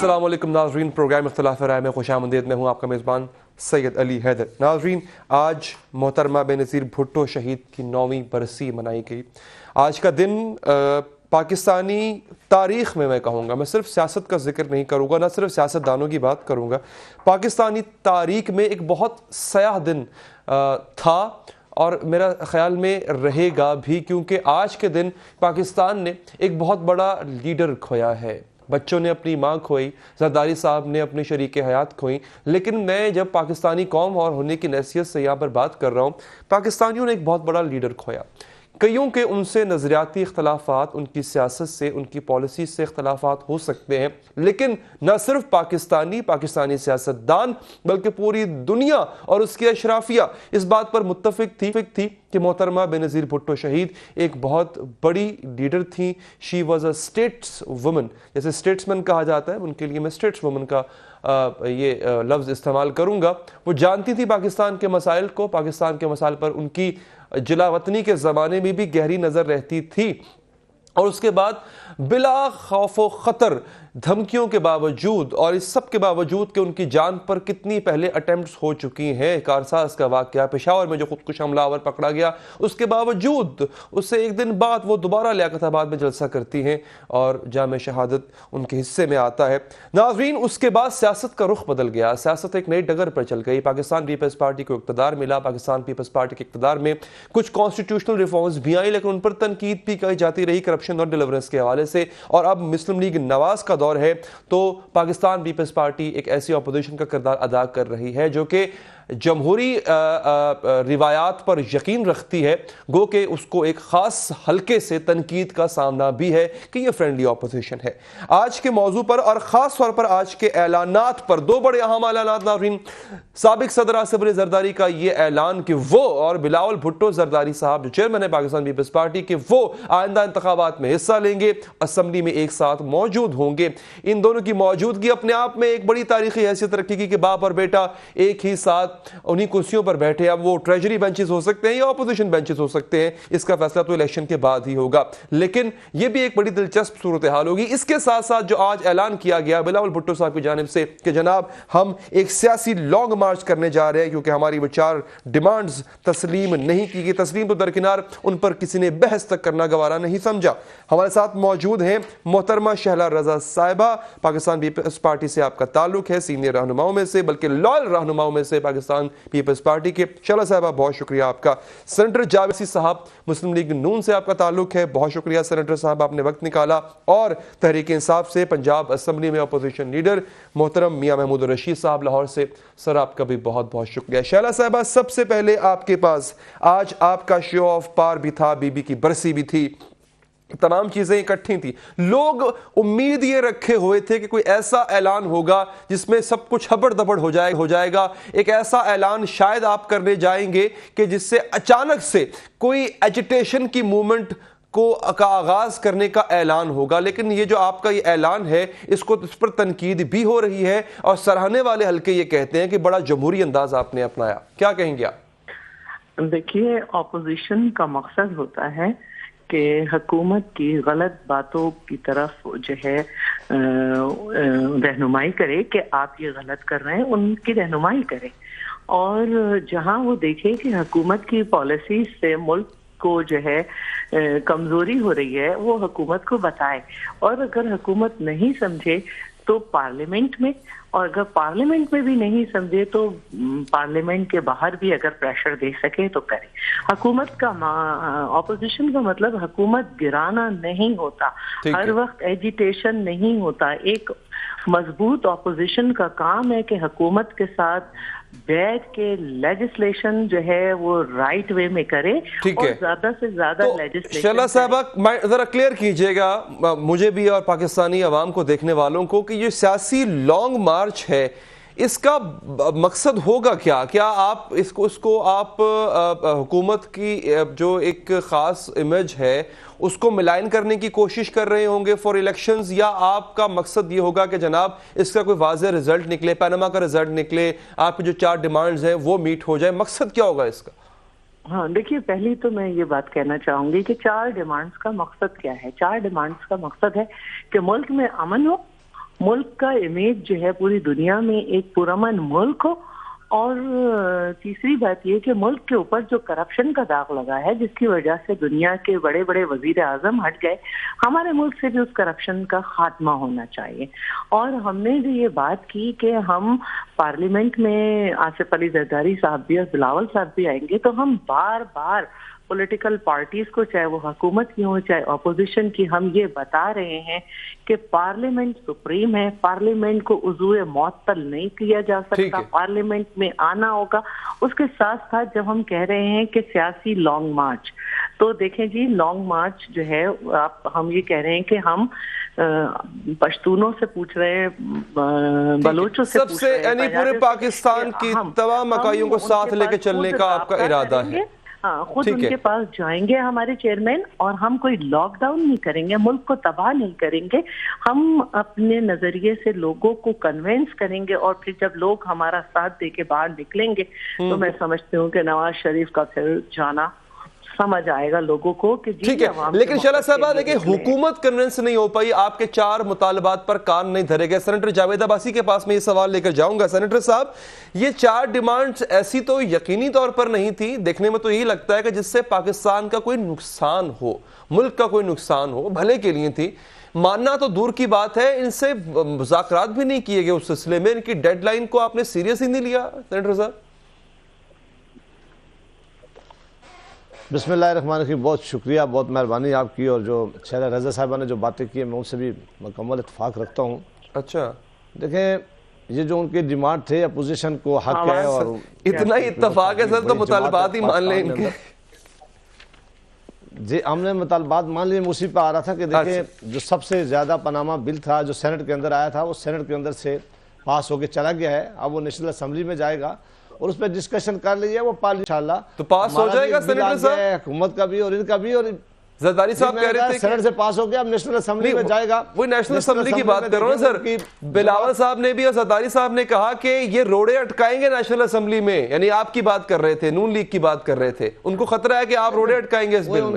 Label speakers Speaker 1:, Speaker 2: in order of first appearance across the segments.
Speaker 1: अस्सलाम वालेकुम नाज़रीन, प्रोग्राम इख्तिलाफ राय में खुशामदीद। मैं हूँ आपका मेज़बान सैयद अली हैदर। नाज़रीन, आज मोहतरमा बेनज़ीर भुट्टो शहीद की 9वीं बरसी मनाई गई। आज का दिन पाकिस्तानी तारीख़ में मैं कहूँगा, मैं सिर्फ सियासत का जिक्र नहीं करूँगा, ना सिर्फ सियासतदानों की बात करूँगा, पाकिस्तानी तारीख़ में एक बहुत सयाह दिन था और मेरा ख़्याल में रहेगा भी, क्योंकि आज के दिन पाकिस्तान ने एक बहुत बड़ा लीडर खोया है। बच्चों ने अपनी माँ खोई, ज़रदारी साहब ने अपनी शरीक हयात खोई, लेकिन मैं जब पाकिस्तानी कौम और होने की नसीहत से यहाँ पर बात कर रहा हूँ, पाकिस्तानियों ने एक बहुत बड़ा लीडर खोया। कईयों के उनसे नज़रियाती इख्तलाफात, उनकी सियासत से, उनकी पॉलिसी से इख्तलाफात हो सकते हैं, लेकिन न सिर्फ पाकिस्तानी सियासतदान बल्कि पूरी दुनिया और उसकी अशराफिया इस बात पर मुत्तफिक थी कि मोहतरमा बेनज़ीर भुट्टो शहीद एक बहुत बड़ी लीडर थी। She was a states woman, जैसे स्टेट्समैन कहा जाता है, उनके लिए मैं स्टेट्स वुमन का ये लफ्ज़ इस्तेमाल करूँगा। वो जानती थी पाकिस्तान के मसाइल को, पाकिस्तान के मसाइल पर उनकी जिलावतनी के ज़माने में भी गहरी नज़र रहती थी, और उसके बाद बिला खौफ व ख़तर, धमकियों के बावजूद और इस सब के बावजूद कि उनकी जान पर कितनी पहले अटेम्प्ट्स हो चुकी हैं। कारसाज का वाक़या, पेशावर में जो खुदकुश हमलावर पकड़ा गया, उसके बावजूद उससे एक दिन बाद वो दोबारा लियाकताबाद में जलसा करती हैं और जाम शहादत उनके हिस्से में आता है। नाज़रीन, उसके बाद सियासत का रुख बदल गया, सियासत एक नई डगर पर चल गई। पाकिस्तान पीपल्स पार्टी को इक़्तिदार मिला, पाकिस्तान पीपल्स पार्टी के इक़्तिदार में कुछ कॉन्स्टिट्यूशनल रिफॉर्म्स भी आई, लेकिन उन पर तनकीद भी की जाती रही करप्शन और डिलीवरेंस के हवाले से। और अब मुस्लिम लीग नवाज का दौर है, तो पाकिस्तान पीपल्स पार्टी एक ऐसी अपोजिशन का किरदार अदा कर रही है जो कि जमहूरी रिवायात पर यकीन रखती है, गो कि उसको एक ख़ास हल्के से तनकीद का सामना भी है कि ये फ्रेंडली अपोजिशन है। आज के मौजू पर और ख़ास तौर पर आज के ऐलानात पर, दो बड़े अहम ऐलानात नाज़रीन। साबिक सदर आसिफ अली ज़रदारी का ये ऐलान कि वो और बिलावल भुट्टो ज़रदारी साहब जो चेयरमैन है पाकिस्तान पीपल्स पार्टी के, वो आइंदा इंतखाबात में हिस्सा लेंगे, असम्बली में एक साथ मौजूद होंगे। इन दोनों की मौजूदगी अपने आप में एक बड़ी तारीखी हैसियत रखेगी कि बाप और बेटा एक ही साथ उन्हीं कुर्सियों पर बैठे। अब वो ट्रेजरी बेंचेस हो सकते हैं या अपोजिशन बेंचेस हो सकते हैं, इसका फैसला तो इलेक्शन के बाद ही होगा, लेकिन ये भी एक बड़ी दिलचस्प सूरत हाल होगी। इसके साथ साथ जो आज ऐलान किया गया बिलावल भुट्टो साहब की जानिब से कि जनाब हम एक सियासी लॉन्ग मार्च करने जा रहे हैं, क्योंकि हमारी वो 4 डिमांड्स तस्लीम नहीं की गई, तस्लीम तो दरकिनार, उन पर किसी ने बहस तक करना गवारा नहीं समझा। हमारे साथ मौजूद हैं मोहतरमा शहला रजा साहिबा, पाकिस्तान पीपल्स पार्टी से आपका ताल्लुक है, सीनियर रहनुमाओं में से, बल्कि लॉयल रहनुमाओं में से पाकिस्तान पीपल्स पार्टी के। शहला साहिबा, बहुत शुक्रिया आपका। सेनेटर जावेद साहब, मुस्लिम लीग नून से आपका ताल्लुक है, बहुत शुक्रिया सेनेटर साहब, आपने वक्त निकाला। और तहरीक इंसाफ से पंजाब असम्बली में अपोजिशन लीडर मोहतरम मियां महमूद रशीद साहब लाहौर से, सर आपका भी बहुत बहुत शुक्रिया। शहला साहिबा, सबसे पहले आपके पास आज आपका शो ऑफ पार भी था, बीबी की बरसी भी थी, तमाम चीजें इकट्ठी थी। लोग उम्मीद ये रखे हुए थे कि कोई ऐसा ऐलान होगा जिसमें सब कुछ हबड़ दबड़ हो जाएगा, एक ऐसा ऐलान शायद आप करने जाएंगे कि जिससे अचानक से कोई एजिटेशन की मूवमेंट का आगाज करने का ऐलान होगा। लेकिन ये जो आपका ये ऐलान है, इसको इस पर तनकीद भी हो रही है और सराहने वाले हल्के ये कहते हैं कि बड़ा जमहूरी अंदाज आपने अपनाया। क्या कहेंगे आप?
Speaker 2: देखिए, ऑपोजिशन का मकसद होता है कि हुकूमत की गलत बातों की तरफ जो है रहनुमाई करे कि आप ये गलत कर रहे हैं, उनकी रहनुमाई करे, और जहां वो देखे कि हुकूमत की पॉलिसी से मुल्क को जो है कमजोरी हो रही है, वो हुकूमत को बताए। और अगर हुकूमत नहीं समझे तो पार्लियामेंट में, और अगर पार्लियामेंट में भी नहीं समझे तो पार्लियामेंट के बाहर भी अगर प्रेशर दे सके तो करे। हुकूमत का ऑपोजिशन का मतलब हुकूमत गिराना नहीं होता, हर वक्त एजिटेशन नहीं होता। एक मजबूत ऑपोजिशन का काम है कि हुकूमत के साथ बैठ के लेजिस्लेशन जो है वो राइट वे में करे और ज्यादा से ज्यादा लेजिस्लेशन।
Speaker 1: शहला साहबा, जरा क्लियर कीजिएगा मुझे भी और पाकिस्तानी अवाम को, देखने वालों को, कि ये सियासी लॉन्ग मार्च है, इसका मकसद होगा क्या? क्या आप इसको आप हुकूमत की जो एक ख़ास इमेज है उसको मिलान करने की कोशिश कर रहे होंगे फॉर इलेक्शंस, या आपका मकसद ये होगा कि जनाब इसका कोई वाज़ेह रिजल्ट निकले, पनामा का रिजल्ट निकले, आपकी जो 4 डिमांड्स हैं वो मीट हो जाए? मकसद क्या होगा इसका?
Speaker 2: हाँ, देखिए, पहली तो मैं ये बात कहना चाहूंगी कि 4 डिमांड्स का मकसद क्या है। 4 डिमांड्स का मकसद है कि मुल्क में अमन हो, मुल्क का इमेज जो है पूरी दुनिया में एक पुरअमन मुल्क हो, और तीसरी बात ये कि मुल्क के ऊपर जो करप्शन का दाग लगा है, जिसकी वजह से दुनिया के बड़े बड़े वजीर आजम हट गए, हमारे मुल्क से भी उस करप्शन का खात्मा होना चाहिए। और हमने भी ये बात की कि हम पार्लियामेंट में आसिफ अली जरदारी साहब भी और बिलावल साहब भी आएंगे, तो हम बार बार पॉलिटिकल पार्टीज को, चाहे वो हुकूमत की हो चाहे अपोजिशन की, हम ये बता रहे हैं कि पार्लियामेंट सुप्रीम है, पार्लियामेंट को उज़ूए मुअत्तल नहीं किया जा सकता, पार्लियामेंट में आना होगा। उसके साथ साथ जब हम कह रहे हैं कि सियासी लॉन्ग मार्च, तो देखें जी, लॉन्ग मार्च जो है, हम ये कह रहे हैं कि हम पश्तूनों से पूछ रहे हैं, बलोचों से पूछ रहे हैं,
Speaker 1: यानी पूरे पाकिस्तान की तमाम इकाइयों को साथ लेके चलने का आपका इरादा है?
Speaker 2: हाँ, खुद उनके पास जाएंगे हमारे चेयरमैन, और हम कोई लॉकडाउन नहीं करेंगे, मुल्क को तबाह नहीं करेंगे, हम अपने नजरिए से लोगों को कन्विंस करेंगे, और फिर जब लोग हमारा साथ दे के बाहर निकलेंगे तो मैं समझती हूँ कि नवाज शरीफ का फिर जाना समझ आएगा लोगों को कि
Speaker 1: ठीक है। लेकिन शहला साहबा देखिए, हुकूमत कन्विंस नहीं हो पाई, आपके 4 मुतालबात पर कान नहीं धरे गए। सेनेटर जावेद अब्बासी के पास मैं ये सवाल लेकर जाऊंगा। सेनेटर साहब, ये 4 डिमांड्स ऐसी तो यकीनी तौर पर नहीं थी, देखने में तो यही लगता है कि जिससे पाकिस्तान का कोई नुकसान हो, मुल्क का कोई नुकसान हो, भले के लिए थी। मानना तो दूर की बात है, इनसे मुज़ाकरात भी नहीं किए गए उस सिलसिले में, इनकी डेडलाइन को आपने सीरियस ही नहीं लिया सेनेटर साहब?
Speaker 3: बिस्मिल्लाहिर्रहमानिर्रहीम, बहुत शुक्रिया, बहुत मेहरबानी आपकी। और जो शहला रज़ा साहिबा ने जो बातें की, मैं उनसे भी मुकम्मल इत्तेफाक रखता हूँ।
Speaker 1: अच्छा,
Speaker 3: देखें, ये जो उनके डिमांड थे, अपोजिशन को हक है, और
Speaker 1: इतना ही इत्तेफाक है सर, तो मुतालबात ही मान लें इनके।
Speaker 3: जी, हमने मुतालबात मान लिए। उसी पर आ रहा था कि देखिए, जो सबसे ज़्यादा पनामा बिल था जो सेनेट के अंदर आया था, वो सेनेट के अंदर से पास होकर चला गया है। अब वो नेशनल असम्बली में जाएगा और उस पर डिस्कशन कर लीजिए, वो इंशाल्लाह
Speaker 1: तो पास हो जाएगा सेनेटर साहब,
Speaker 3: हुकूमत का भी और इनका भी। और
Speaker 1: जरदारी साहब कह रहे थे
Speaker 3: सेनेट से पास हो गया, अब नेशनल असेंबली में जाएगा।
Speaker 1: वो नेशनल असेंबली की बात कर रहा हूं सर। बिलावल साहब ने भी और जरदारी साहब ने कहा कि ये रोड़े अटकाएंगे नेशनल असेंबली में, यानी आपकी बात कर रहे थे, नून लीग की बात कर रहे थे, उनको खतरा है कि आप रोड़े अटकाएंगे इस बिल में।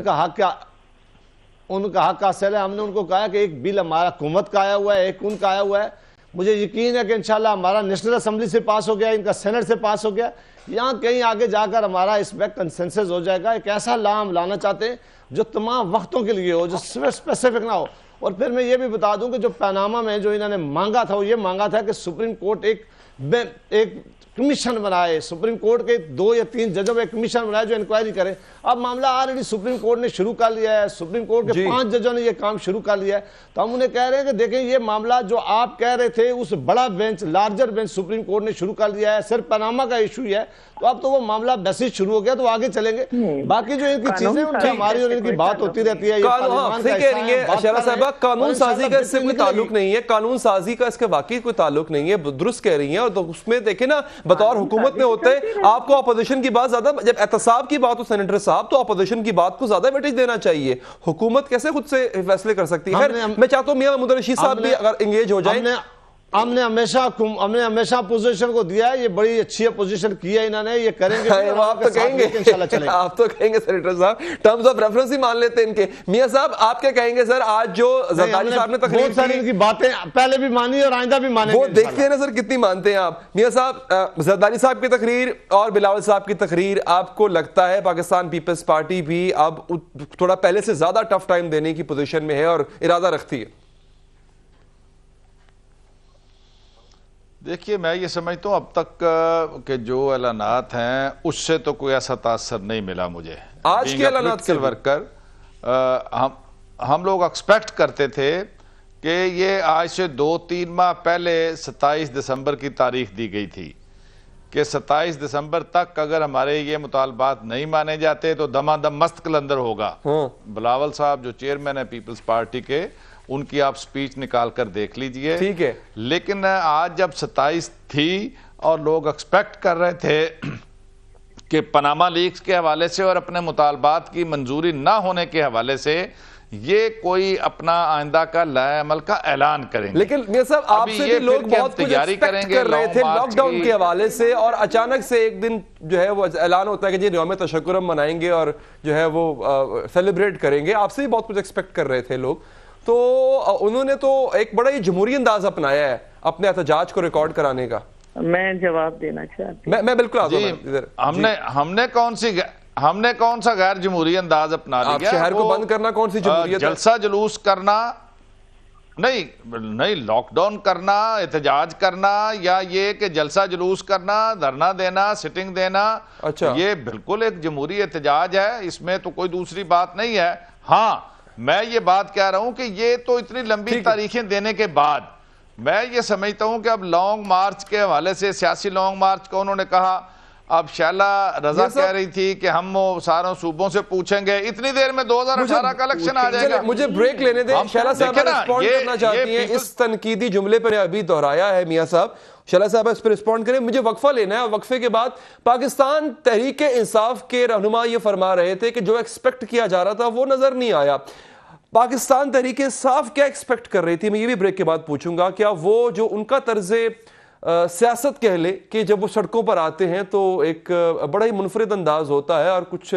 Speaker 3: उनका हक हासिल है। हमने उनको कहा कि एक बिल हमारा हुकूमत का आया हुआ है, एक उनका आया हुआ है। मुझे यकीन है कि इंशाल्लाह हमारा नेशनल असेंबली से पास हो गया, इनका सेनेट से पास हो गया, यहाँ कहीं आगे जाकर हमारा इस पर कंसेंसस हो जाएगा। एक ऐसा लॉ हम लाना चाहते हैं जो तमाम वक्तों के लिए हो, जो स्पेसिफिक ना हो। और फिर मैं ये भी बता दूं कि जो पनामा में जो इन्होंने मांगा था, वो ये मांगा था कि सुप्रीम कोर्ट एक कमीशन बनाए, सुप्रीम कोर्ट के 2 या 3 जजों में कमीशन बनाए जो इंक्वायरी करे। अब मामला ऑलरेडी सुप्रीम कोर्ट ने शुरू कर लिया है, सुप्रीम कोर्ट के 5 जजों ने ये काम शुरू कर लिया है। तो हम उन्हें कह रहे हैं कि देखें, ये मामला जो आप कह रहे थे, उस बड़ा bench, larger bench supreme court ने शुरू कर लिया है, सिर्फ पनामा का इशू ही है। तो अब तो वो मामला वैसे शुरू हो गया, तो आगे चलेंगे। बाकी जो इनकी चीजें, उनकी हमारी और इनकी बात होती रहती है।
Speaker 1: कानून साजी का इससे कोई ताल्लुक नहीं है, कानून साजी का इसके वाकई कोई ताल्लुक नहीं है, दुरुस्त कह रही है। और तो उसमें देखे ना, बतौर हुकूमत में होते हैं, आपको अपोजिशन की बात ज्यादा, जब एहतसाब की बात हो सेनेटर साहब, तो अपोजिशन की बात को ज्यादा वेटेज देना चाहिए। हुकूमत कैसे खुद से फैसले कर सकती है? मैं चाहता हूं मियां महमूद रशीद साहब भी अगर एंगेज हो जाए।
Speaker 3: हमने हमेशा अपोजिशन को दिया है, ये बड़ी अच्छी अपोजिशन की है इन्होंने, ये करेंगे।
Speaker 1: आप तो कहेंगे इंशाल्लाह, आप तो कहेंगे सेनेटर साहब, टर्म्स ऑफ रेफरेंस ही मान लेते हैं इनके। मियां साहब, आप क्या कहेंगे सर? आज जो जरदारी साहब ने तकरीर की,
Speaker 3: इनकी बातें पहले भी मानी और आइंदा भी मानेंगे,
Speaker 1: वो देखते हैं ना सर कितनी मानते हैं आप। मियां साहब, जरदारी साहब की तकरीर और बिलावल साहब की तकरीर, आपको लगता है पाकिस्तान पीपल्स पार्टी भी अब थोड़ा पहले से ज्यादा टफ टाइम देने की पोजीशन में है और इरादा रखती है?
Speaker 4: देखिए, मैं ये समझता हूँ अब तक के जो ऐलानात हैं उससे तो कोई ऐसा तासर नहीं मिला मुझे।
Speaker 1: आज के ऐलानात से
Speaker 4: वर्कर हम लोग एक्सपेक्ट करते थे कि ये आज से 2-3 माह पहले 27 दिसंबर की तारीख दी गई थी कि 27 दिसंबर तक अगर हमारे ये मुतालबात नहीं माने जाते तो दमादम मस्त कलंदर होगा। बिलावल साहब जो चेयरमैन है पीपल्स पार्टी के, उनकी आप स्पीच निकाल कर देख लीजिए,
Speaker 1: ठीक है।
Speaker 4: लेकिन आज जब 27 थी और लोग एक्सपेक्ट कर रहे थे कि पनामा लीक्स के हवाले से और अपने मुतालबात की मंजूरी ना होने के हवाले से ये कोई अपना आइंदा का लाए अमल का ऐलान करेंगे।
Speaker 1: लेकिन मियां साहब, आपसे भी लोग बहुत
Speaker 4: तैयारी करेंगे
Speaker 1: कर रहे थे लॉकडाउन के हवाले से, और अचानक से एक दिन जो है वो ऐलान होता है कि जी यौम तशक्कुर हम मनाएंगे और जो है वो सेलिब्रेट करेंगे। आपसे भी बहुत कुछ एक्सपेक्ट कर रहे थे लोग, تو उन्होंने तो एक बड़ा ही जमहूरी अंदाज अपनाया है अपने एहतजाज को रिकॉर्ड कराने का।
Speaker 2: मैं जवाब देना चाहती हूँ।
Speaker 1: मैं बिल्कुल आ जाऊँ इधर।
Speaker 4: हमने कौन सा गैर जमहूरी अंदाज अपना
Speaker 1: आप
Speaker 4: लिया?
Speaker 1: शहर को बंद करना कौन सी जमहूरियत है?
Speaker 4: जलसा जुलूस करना नहीं, लॉकडाउन करना, एहतजाज करना, या ये कि जलसा जुलूस करना, धरना देना, सिटिंग देना,
Speaker 1: अच्छा,
Speaker 4: ये बिल्कुल एक जमहूरी एहतजाज है, इसमें तो कोई दूसरी बात नहीं है। हाँ, मैं ये बात कह रहा हूं कि ये तो इतनी लंबी तारीखें देने के बाद मैं ये समझता हूं कि अब लॉन्ग मार्च के हवाले से, सियासी लॉन्ग मार्च का उन्होंने कहा, अब शैला रजा कह रही थी कि हम वो सारों सूबों से पूछेंगे, इतनी देर में 2018 का इलेक्शन आ जाएगा।
Speaker 1: मुझे ब्रेक लेने दें। शैला साहब रिस्पॉन्ड करना चाहती हैं इस तनकीदी जुमले पर अभी दोहराया है मियां साहब। शैला साहब इस पर रिस्पॉन्ड करें। मुझे वक्फा लेना है, वक्फे के बाद पाकिस्तान तहरीक इंसाफ के रहनुमा ये फरमा रहे थे कि जो एक्सपेक्ट किया जा रहा था वो नजर नहीं आया। पाकिस्तान तहरीक इंसाफ क्या एक्सपेक्ट कर रही थी, मैं ये भी ब्रेक के बाद पूछूंगा। क्या वो जो उनका तर्ज़े सियासत कह ले कि जब वो सड़कों पर आते हैं तो एक बड़ा ही मुनफरिद अंदाज होता है, और कुछ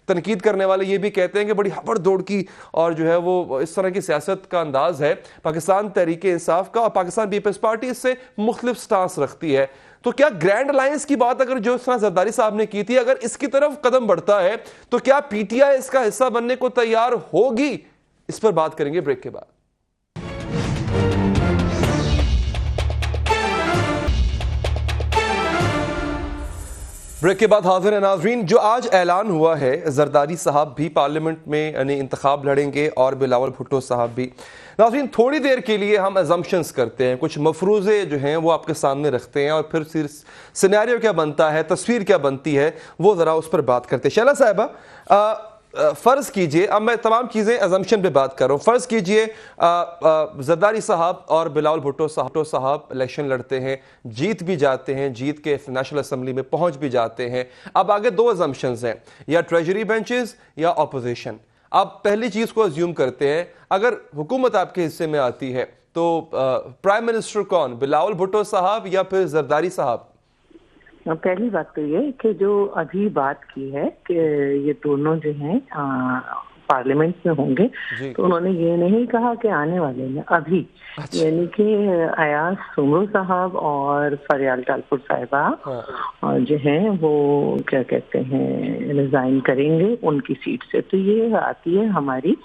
Speaker 1: तनकीद करने वाले ये भी कहते हैं कि बड़ी हबड़ दौड़ की और जो है वो इस तरह की सियासत का अंदाज है पाकिस्तान तहरीक इंसाफ का, और पाकिस्तान पीपल्स पार्टी इससे मुख्तलिफ स्टांस रखती है। तो क्या ग्रैंड अलायंस की बात अगर जो जरदारी साहब ने की थी, अगर इसकी तरफ कदम बढ़ता है तो क्या पीटीआई इसका हिस्सा बनने को तैयार होगी? इस पर बात करेंगे ब्रेक के बाद। ब्रेक के बाद हाजिर है नाजरीन। जो आज ऐलान हुआ है, जरदारी साहब भी पार्लियामेंट में यानी इंतखाब लड़ेंगे और बिलावल भुट्टो साहब भी। नाजरीन, थोड़ी देर के लिए हम अजम्पशंस करते हैं, कुछ मफरूज़े जो हैं वो आपके सामने रखते हैं, और फिर सिनेरियो क्या बनता है, तस्वीर क्या बनती है, वो ज़रा उस पर बात करते हैं। शैला साहिबा, फ़र्ज़ कीजिए, अब मैं तमाम चीज़ें अजम्पशन पे बात कर रहा हूँ, फ़र्ज़ कीजिए जरदारी साहब और बिलावल भुट्टो साहब इलेक्शन लड़ते हैं, जीत भी जाते हैं, जीत के नेशनल असम्बली में पहुँच भी जाते हैं। अब आगे दो अजम्पशंस हैं, या ट्रेजरी बेंचेस या अपोजिशन। अब पहली चीज़ को अज्यूम करते हैं, अगर हुकूमत आपके हिस्से में आती है तो प्राइम मिनिस्टर कौन, बिलावल भुट्टो साहब या फिर जरदारी साहब?
Speaker 2: पहली बात तो ये कि जो अभी बात की है कि ये दोनों जो हैं पार्लियामेंट में होंगे, तो उन्होंने ये नहीं कहा कि आने वाले में, अभी। अच्छा। यानी कि अयाज सुमरू साहब और फरियाल टालपुर साहिबा जो हैं वो क्या कहते हैं रिजाइन करेंगे उनकी सीट से। तो ये आती है हमारी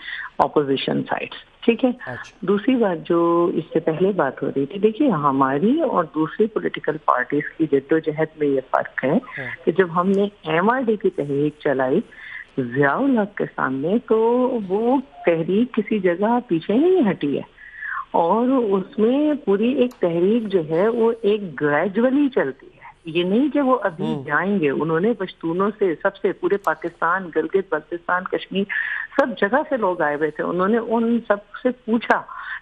Speaker 2: ऑपोजिशन साइड, ठीक है। अच्छा। दूसरी बात जो इससे पहले बात हो रही थी, देखिए हमारी और दूसरी पॉलिटिकल पार्टीज की जद्दोजहद में ये फर्क है कि जब हमने एमआरडी की तहरीक चलाई ज़ियाउल हक के सामने, तो वो तहरीक किसी जगह पीछे नहीं हटी है, और उसमें पूरी एक तहरीक जो है वो एक ग्रेजुअली चलती है। ये नहीं कि वो अभी जाएंगे, उन्होंने पश्तूनों से, सबसे पूरे पाकिस्तान, गिलगित बल्तिस्तान, कश्मीर, सब जगह से लोग आए हुए थे, उन्होंने उन सब से पूछा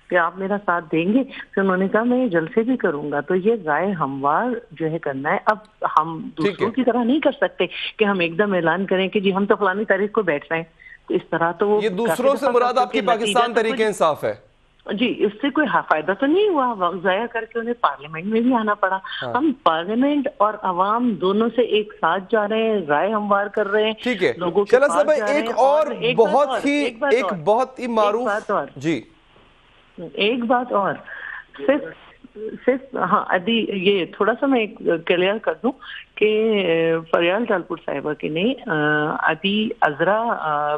Speaker 2: कि आप मेरा साथ देंगे, फिर उन्होंने कहा मैं ये जलसे भी करूंगा। तो ये राय हमवार जो है करना है। अब हम दूसरों की तरह नहीं कर सकते कि हम एकदम ऐलान करें कि जी हम तो फलानी तारीख को बैठ रहे हैं, तो इस तरह तो वो
Speaker 1: ये दूसरों से मुराद आपकी पाकिस्तान तहरीक इंसाफ है
Speaker 2: जी, इससे कोई फायदा तो नहीं हुआ, वक्त ज़ाया करके उन्हें पार्लियामेंट में भी आना पड़ा। हम पार्लियामेंट और अवाम दोनों से एक साथ जा रहे हैं, राय हमवार कर रहे हैं,
Speaker 1: ठीक है।
Speaker 2: लोगों के पास जा रहे हैं।
Speaker 1: एक बहुत ही मारूफ जी,
Speaker 2: एक बात और सिर्फ हाँ अभी ये थोड़ा सा मैं क्लियर कर दूं कि फरियाल टालपुर साहिबा की नहीं, अभी अजरा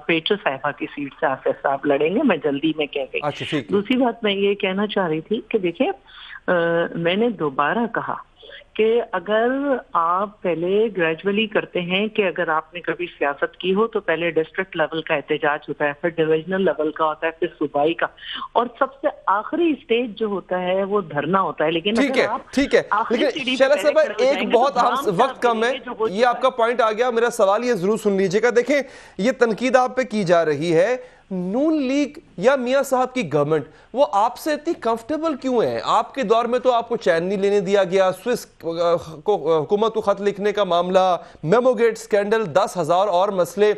Speaker 2: पेटर साहिबा की सीट से आसिफ साहब लड़ेंगे, मैं जल्दी में कह गई।
Speaker 1: अच्छा,
Speaker 2: दूसरी बात मैं ये कहना चाह रही थी कि देखिए मैंने दोबारा कहा कि अगर आप पहले ग्रेजुअली करते हैं कि अगर आपने कभी सियासत की हो तो पहले डिस्ट्रिक्ट लेवल का एहतजाज होता है, फिर डिविजनल लेवल का होता है, फिर सूबाई का, और सबसे आखिरी स्टेज जो होता है वो धरना होता है। लेकिन
Speaker 1: ठीक है लेकिन शैला साहब एक बहुत वक्त कम है, ये आपका पॉइंट आ गया, मेरा सवाल ये जरूर सुन लीजिएगा। देखें ये तनकीद आप पे की जा रही है, नून लीग या मियां साहब की गवर्नमेंट वो आपसे इतनी कंफर्टेबल क्यों है? आपके दौर में तो आपको चैन नहीं लेने दिया गया, स्विस को हुकूमत को खत लिखने का मामला, मेमोगेट स्कैंडल, 10,000 और मसले,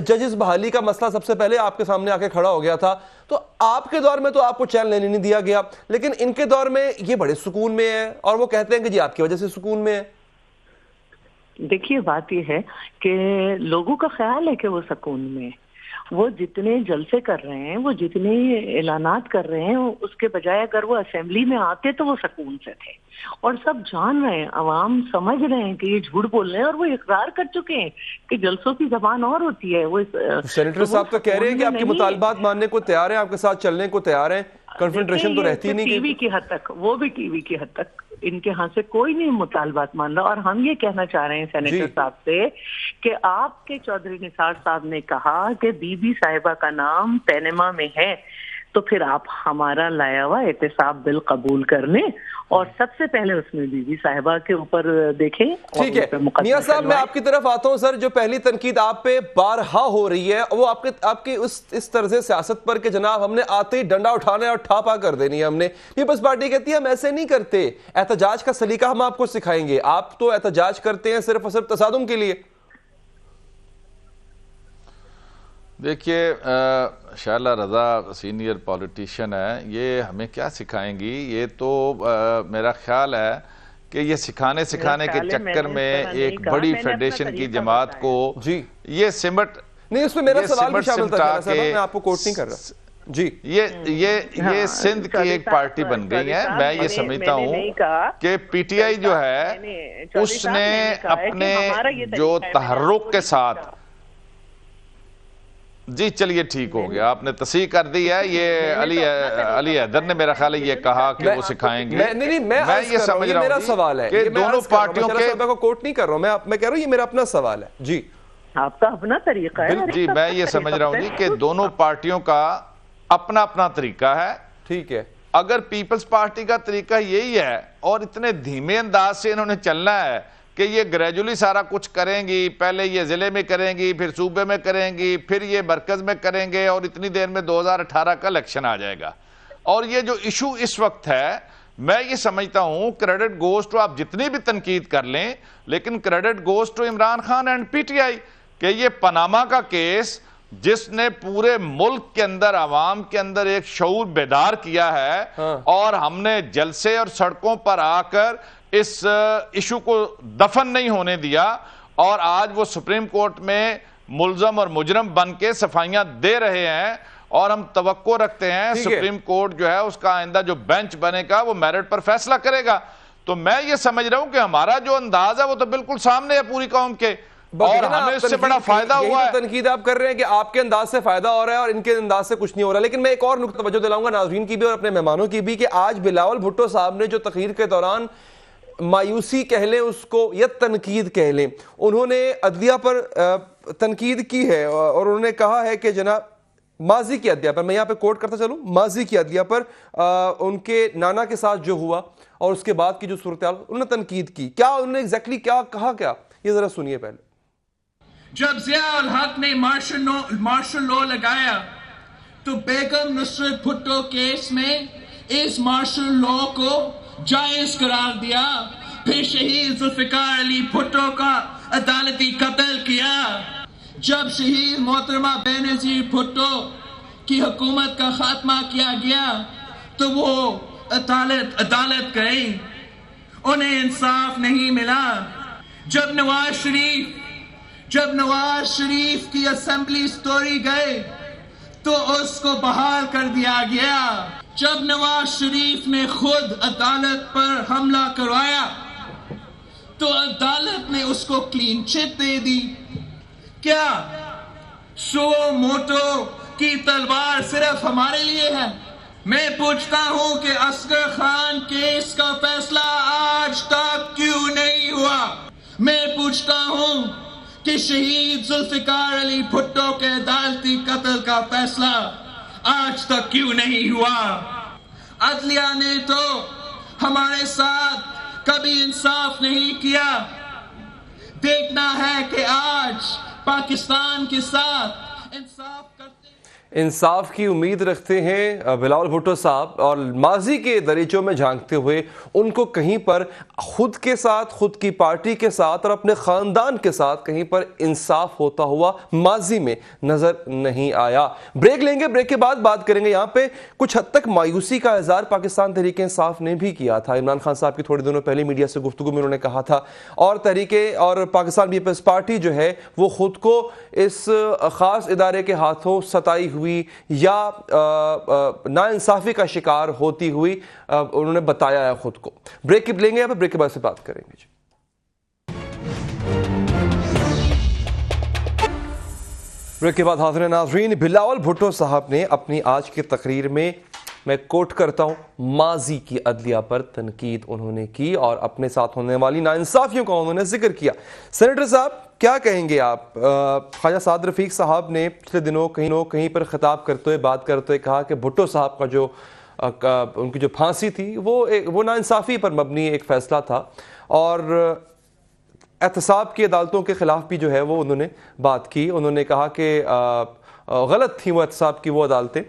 Speaker 1: जजेस बहाली का मसला सबसे पहले आपके सामने आके खड़ा हो गया था। तो आपके दौर में तो आपको चैन लेने नहीं दिया गया, लेकिन इनके दौर में ये बड़े सुकून में है और वो कहते हैं कि जी आपकी वजह से सुकून में है।
Speaker 2: देखिए बात ये है कि लोगों का ख्याल है कि वो सुकून में है, وہ جتنے جلسے کر رہے ہیں, وہ جتنے اعلانات کر رہے ہیں, اس کے بجائے اگر وہ اسمبلی میں آتے تو وہ سکون سے تھے. اور سب جان رہے ہیں, عوام سمجھ رہے ہیں کہ یہ جھوٹ بول رہے ہیں, اور وہ اقرار کر چکے ہیں کہ جلسوں کی زبان اور ہوتی ہے. وہ
Speaker 1: سینیٹر صاحب تو کہہ رہے ہیں کہ آپ کے مطالبات ماننے کو تیار ہیں, آپ کے ساتھ چلنے کو تیار ہیں, کنفرنٹریشن تو رہتی نہیں.
Speaker 2: ٹی وی کی حد تک, وہ بھی ٹی وی کی حد تک ان کے ہاں سے کوئی نہیں مطالبات مان رہا. اور ہم یہ کہنا چاہ رہے ہیں سینیٹر صاحب سے کہ آپ کے چودھری نثار صاحب نے کہا کہ بی بی صاحبہ کا نام پینما میں ہے, تو پھر آپ ہمارا لایا ہوا احتساب بل قبول کر لیں اور سب سے پہلے اس میں بی بی صاحبہ کے اوپر دیکھیں.
Speaker 1: ٹھیک ہے میاں صاحب, میں آپ کی طرف آتا ہوں سر. جو پہلی تنقید آپ پہ بارہا ہو رہی ہے وہ آپ کی اس طرز سیاست پر کہ جناب ہم نے آتے ہی ڈنڈا اٹھانا ہے اور ٹھاپا کر دینی ہے. ہم نے پیپلز پارٹی کہتی ہے ہم ایسے نہیں کرتے, احتجاج کا سلیقہ ہم آپ کو سکھائیں گے. آپ تو احتجاج کرتے ہیں صرف اور صرف تصادم کے لیے.
Speaker 4: دیکھیے شائلہ رضا سینئر پولیٹیشین ہے, یہ ہمیں کیا سکھائیں گی. یہ تو میرا خیال ہے کہ یہ سکھانے کے چکر میں ایک بڑی فیڈریشن کی جماعت کو یہ سمٹ
Speaker 1: نہیں, اس میں میرا سوال بھی شامل تھا, میں آپ کو کوٹ نہیں کر رہا. جی
Speaker 4: یہ سندھ کی ایک پارٹی بن گئی ہے. میں یہ سمجھتا ہوں کہ پی ٹی آئی جو ہے اس نے اپنے جو تحرک کے ساتھ, جی چلیے ٹھیک ہو گیا, آپ نے تصحیح کر دی ہے. یہ علی حیدر نے میرا خیال ہے یہ کہا کہ وہ سکھائیں گے.
Speaker 1: میں یہ سمجھ رہا ہوں کہ دونوں پارٹیوں کے کو کوٹ نہیں کر رہا ہوں, میں کہہ رہا ہوں یہ میرا اپنا سوال ہے. جی
Speaker 2: آپ کا اپنا طریقہ ہے.
Speaker 4: جی میں یہ سمجھ رہا ہوں جی کہ دونوں پارٹیوں کا اپنا اپنا طریقہ ہے.
Speaker 1: ٹھیک ہے,
Speaker 4: اگر پیپلز پارٹی کا طریقہ یہی ہے اور اتنے دھیمے انداز سے انہوں نے چلنا ہے کہ یہ گریجولی سارا کچھ کریں گی, پہلے یہ ضلع میں کریں گی, پھر صوبے میں کریں گی, پھر یہ مرکز میں کریں گے, اور اتنی دیر میں 2018 کا الیکشن آ جائے گا. اور یہ جو ایشو اس وقت ہے, میں یہ سمجھتا ہوں کریڈٹ گوز ٹو, آپ جتنی بھی تنقید کر لیں, لیکن credit goes to Imran Khan and P T I کہ یہ پاناما کا کیس جس نے پورے ملک کے اندر عوام کے اندر ایک شعور بیدار کیا ہے, اور ہم نے جلسے اور سڑکوں پر آ کر اس ایشو کو دفن نہیں ہونے دیا, اور آج وہ سپریم کورٹ میں ملزم اور مجرم بن کے صفائیاں دے رہے ہیں. اور ہم توقع رکھتے ہیں سپریم کورٹ جو ہے اس کا آئندہ جو بینچ بنے گا وہ میرٹ پر فیصلہ کرے گا. تو میں یہ سمجھ رہا ہوں کہ ہمارا جو انداز ہے وہ تو بالکل سامنے ہے پوری قوم کے, اور ہمیں اس سے بڑا فائدہ ہوا ہے.
Speaker 1: تنقید آپ کر رہے ہیں کہ آپ کے انداز سے فائدہ ہو رہا ہے اور ان کے انداز سے کچھ نہیں ہو رہا. لیکن میں ایک اور نقطہ توجہ دلاؤں گا ناظرین کی بھی اور اپنے مہمانوں کی بھی, کہ آج بلاول بھٹو صاحب نے جو تقریر کے دوران مایوسی کہہ لیں اس کو یا تنقید کہہ لیں, انہوں نے عدلیہ پر تنقید کی ہے, اور انہوں نے کہا ہے کہ جناب ماضی کی عدلیہ پر, میں یہاں پہ کوٹ کرتا چلوں, ماضی کی عدلیہ پر ان کے نانا کے ساتھ جو ہوا اور اس کے بعد کی جو صورتحال, انہوں نے تنقید کی. کیا انہوں نے ایگزیکٹلی کیا کہا, کیا یہ ذرا سنیے پہلے.
Speaker 5: جب ضیاء الحق نے مارشل لا لگایا تو بیگم نصرت بھٹو کیس میں اس مارشل لا کو جائز قرار دیا, پھر شہید ذوالفقار علی بھٹو کا عدالتی قتل کیا. جب شہید محترمہ بینظیر بھٹو کی حکومت کا خاتمہ کیا گیا تو وہ عدالت گئی, انہیں انصاف نہیں ملا. جب نواز شریف کی اسمبلی سٹوری گئے تو اس کو بحال کر دیا گیا. جب نواز شریف نے خود عدالت پر حملہ کروایا تو عدالت نے اس کو کلین چٹ دے دی. کیا سو موٹو کی تلوار صرف ہمارے لیے ہے؟ میں پوچھتا ہوں کہ اصغر خان کیس کا فیصلہ آج تک کیوں نہیں ہوا؟ میں پوچھتا ہوں کہ شہید ذوالفقار علی بھٹو کے عدالتی قتل کا فیصلہ آج تک کیوں نہیں ہوا؟ عدلیہ نے تو ہمارے ساتھ کبھی انصاف نہیں کیا. دیکھنا ہے کہ آج پاکستان کے ساتھ انصاف کرتے.
Speaker 1: انصاف کی امید رکھتے ہیں بلاول بھٹو صاحب، اور ماضی کے دریچوں میں جھانکتے ہوئے ان کو کہیں پر خود کے ساتھ، خود کی پارٹی کے ساتھ اور اپنے خاندان کے ساتھ کہیں پر انصاف ہوتا ہوا ماضی میں نظر نہیں آیا۔ بریک لیں گے، بریک کے بعد بات کریں گے۔ یہاں پہ کچھ حد تک مایوسی کا اظہار پاکستان تحریک انصاف نے بھی کیا تھا۔ عمران خان صاحب کی تھوڑے دنوں پہلے میڈیا سے گفتگو میں انہوں نے کہا تھا، اور اور پاکستان پیپلز پارٹی جو ہے وہ خود کو اس خاص ادارے کے ہاتھوں ستائی ہوئی یا ناانصافی کا شکار ہوتی ہوئی انہوں نے بتایا ہے خود کو۔ بریک لیں گے، یا پھر بریک کے بعد سے بات کریں گے۔ بریک کے بعد حاضر ہیں ناظرین۔ بلاول بھٹو صاحب نے اپنی آج کی تقریر میں کوٹ کرتا ہوں، ماضی کی عدلیہ پر تنقید انہوں نے کی اور اپنے ساتھ ہونے والی ناانصافیوں کا انہوں نے ذکر کیا۔ سینیٹر صاحب کیا کہیں گے آپ؟ خواجہ سعد رفیق صاحب نے پچھلے دنوں کہیں پر خطاب کرتے ہوئے بات کرتے ہوئے کہا کہ بھٹو صاحب کا جو ان کی جو پھانسی تھی وہ ناانصافی پر مبنی ایک فیصلہ تھا، اور احتساب کی عدالتوں کے خلاف بھی جو ہے وہ انہوں نے بات کی۔ انہوں نے کہا کہ غلط تھیں وہ احتساب کی وہ عدالتیں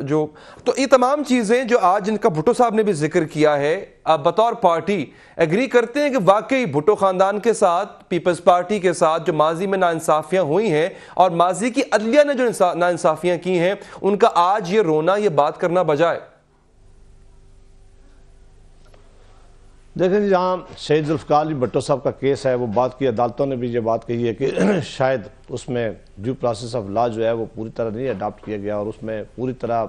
Speaker 1: جو، تو یہ تمام چیزیں جو آج جن کا بھٹو صاحب نے بھی ذکر کیا ہے، آپ بطور پارٹی ایگری کرتے ہیں کہ واقعی بھٹو خاندان کے ساتھ، پیپلز پارٹی کے ساتھ جو ماضی میں ناانصافیاں ہوئی ہیں اور ماضی کی عدلیہ نے جو ناانصافیاں کی ہیں، ان کا آج یہ رونا، یہ بات کرنا بجائے؟
Speaker 3: دیکھیں جی، جہاں شہید ذوالفقار علی بھٹو صاحب کا کیس ہے، وہ بات کی، عدالتوں نے بھی یہ بات کہی ہے کہ شاید اس میں ڈیو پروسیس آف لا جو ہے وہ پوری طرح نہیں اڈاپٹ کیا گیا، اور اس میں پوری طرح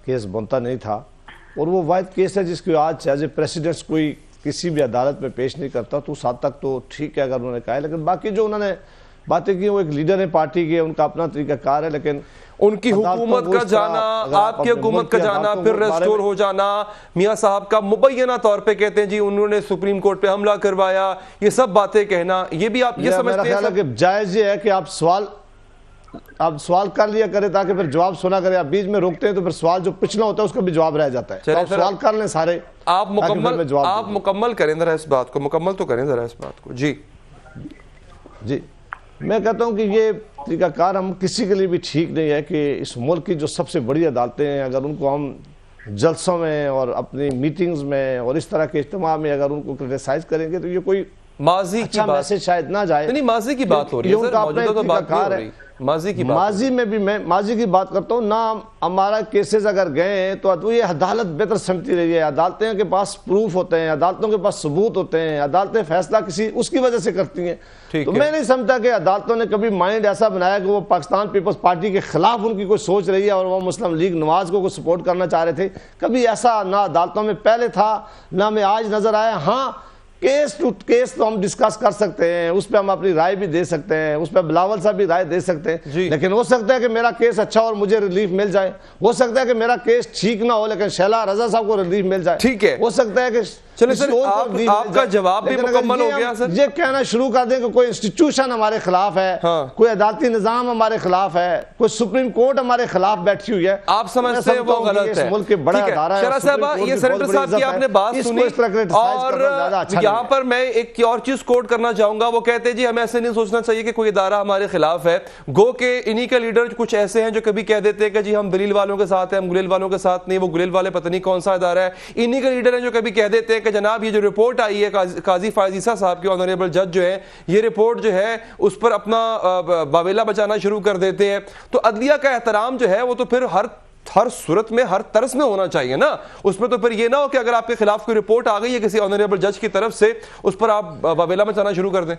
Speaker 3: کیس بنتا نہیں تھا، اور وہ واحد کیس ہے جس کو آج ایز اے پریسیڈنٹس کوئی کسی بھی عدالت میں پیش نہیں کرتا، تو اس حد تک تو ٹھیک ہے اگر انہوں نے کہا ہے۔ لیکن باقی جو انہوں نے باتیں کی، وہ ایک لیڈر ہے پارٹی کے، ان کا اپنا طریقہ کار ہے، لیکن
Speaker 1: ان کی حکومت کا جانا، آپ کی حکومت کا جانا، پھر ریسٹور ہو جانا، میاں صاحب کا مبینہ طور پہ کہتے ہیں جی انہوں نے سپریم کورٹ پہ حملہ کروایا، یہ سب باتیں کہنا، یہ بھی آپ یہ سمجھتے ہیں؟
Speaker 3: میرا خیال ہے کہ جائز یہ ہے کہ آپ سوال کر لیا کریں تاکہ پھر جواب سنا کریں۔ آپ بیچ میں روکتے ہیں تو پھر سوال جو پچھنا ہوتا ہے اس کا بھی جواب رہ جاتا ہے۔ آپ سوال کر لیں سارے،
Speaker 1: آپ مکمل کریں ذرا اس بات کو، مکمل تو کریں ذرا اس بات کو۔
Speaker 3: جی میں کہتا ہوں کہ یہ طریقہ کار ہم کسی کے لیے بھی ٹھیک نہیں ہے کہ اس ملک کی جو سب سے بڑی عدالتیں ہیں، اگر ان کو ہم جلسوں میں اور اپنی میٹنگز میں اور اس طرح کے اجتماع میں اگر ان کو کرٹیسائز کریں گے تو یہ کوئی
Speaker 1: ماضی کی بات
Speaker 3: میسج شاید نہ جائے۔
Speaker 1: نہیں، ماضی کی بات ہو رہی ہے سر، موجودہ تو بات نہیں ہو رہی، ماضی کی بات۔
Speaker 3: ماضی میں بھی میں ماضی کی بات کرتا ہوں، نہ ہمارا کیسز اگر گئے ہیں تو یہ عدالت بہتر سمجھتی رہی ہے۔ عدالتیں کے پاس پروف ہوتے ہیں، عدالتوں کے پاس ثبوت ہوتے ہیں، عدالتیں فیصلہ کسی اس کی وجہ سے کرتی ہیں۔ تو میں نہیں سمجھتا کہ عدالتوں نے کبھی مائنڈ ایسا بنایا کہ وہ پاکستان پیپلز پارٹی کے خلاف ان کی کوئی سوچ رہی ہے اور وہ مسلم لیگ نواز کو سپورٹ کرنا چاہ رہے تھے۔ کبھی ایسا نہ عدالتوں میں پہلے تھا، نہ ہمیں آج نظر آیا۔ ہاں، کیس تو ہم ڈسکس کر سکتے ہیں، اس پہ ہم اپنی رائے بھی دے سکتے ہیں، اس پہ بلاول صاحب بھی رائے دے سکتے ہیں، لیکن ہو سکتا ہے کہ میرا کیس اچھا اور مجھے ریلیف مل جائے، ہو سکتا ہے کہ میرا کیس ٹھیک نہ ہو لیکن شیلا رضا صاحب کو ریلیف مل جائے،
Speaker 1: ٹھیک ہے،
Speaker 3: ہو سکتا ہے کہ
Speaker 1: چلے سر آپ کا جواب بھی مکمل ہو گیا سر۔
Speaker 3: یہ کہنا شروع کر دیں کہ کوئی انسٹیٹیوشن ہمارے خلاف ہے، کوئی عدالتی نظام ہمارے خلاف ہے، کوئی سپریم کورٹ ہمارے خلاف بیٹھی ہوئی ہے، آپ
Speaker 1: سمجھتے ہیں وہ غلط ہے۔
Speaker 3: ملک کے بڑا ادارہ ہے،
Speaker 1: شرح صاحبہ یہ سینیٹر صاحب کی آپ نے بات سنی، اور یہاں پر میں ایک اور چیز کوٹ کرنا چاہوں گا، وہ کہتے ہیں جی ہمیں ایسے نہیں سوچنا چاہیے کہ کوئی ادارہ ہمارے خلاف ہے، گو کہ انہی کے لیڈر کچھ ایسے ہیں جو کبھی کہہ دیتے ہیں کہ جی ہم دلیل والوں کے ساتھ ہیں، ہم گلیل والوں کے ساتھ نہیں، وہ گلیل والے پتہ نہیں کون سا ادارہ ہے، انہی کے لیڈر ہیں جو کبھی کہہ دیتے ہیں کہ جناب یہ جو رپورٹ آئی ہے قاضی فائز عیسیٰ صاحب کے آنریبل جج جو ہے، یہ رپورٹ جو ہے اس پر اپنا باویلا بچانا شروع کر دیتے ہیں۔ تو عدلیہ کا احترام جو ہے وہ تو پھر ہر صورت میں، ہر طرز میں ہونا چاہیے نا، اس میں تو پھر یہ نہ ہو کہ اگر آپ کے خلاف کوئی رپورٹ آ گئی ہے کسی آنریبل جج کی طرف سے، اس پر آپ باویلا بچانا شروع کر دیں۔